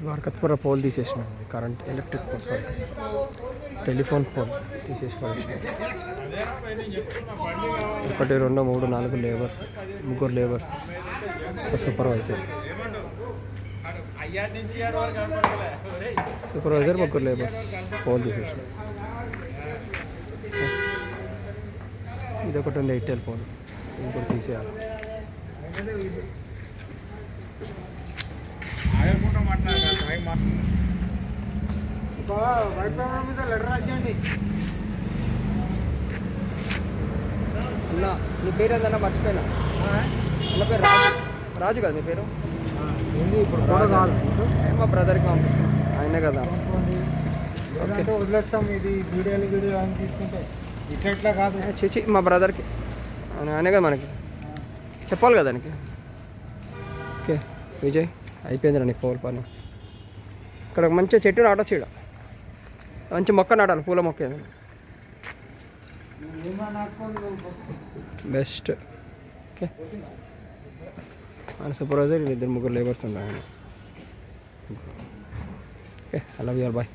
Barkatpura pole తీసేసినాం, current electric pole, sorry telephone pole తీసేసి పడేసినాం. 1 2 3 4 లేబర్, 3 లేబర్, ఒక సూపర్వైజర్, 3 లేబర్స్ పోల్ తీసేసినాం. ఇదొకటి ఉంది ఎయిర్టెల్ పోల్, ఇంకోటి తీసేయాలి. మీద లెటర్ రాసేయండి. అన్న మీ పేరు ఏదన్నా మర్చిపోయినా? అన్న పేరు రాజు. రాజు కదా మీ పేరు? ఏంది ఇప్పుడు ఫోటో కాదు, మా బ్రదర్కి పంపిస్తాం, ఆయనే కదా. అంటే వదిలేస్తాం. ఇది వీడియో అని తీసుకుంటే ఇట్లా కాదు. చిచి మా బ్రదర్కి, ఆయనే కదా మనకి చెప్పాలి కదా దానికి. ఓకే విజయ్, అయిపోయింది రండి పోల్ పని. ఇక్కడ మంచిగా చెట్టు నాటొచ్చు, ఇక్కడ మంచి మొక్క నాటాలి, పూల మొక్క ఏదైనా బెస్ట్. ఓకే ఆయన సూపర్వైజర్, 2 3 లేబర్స్ ఉన్నాయి. Okay I love you all, bye.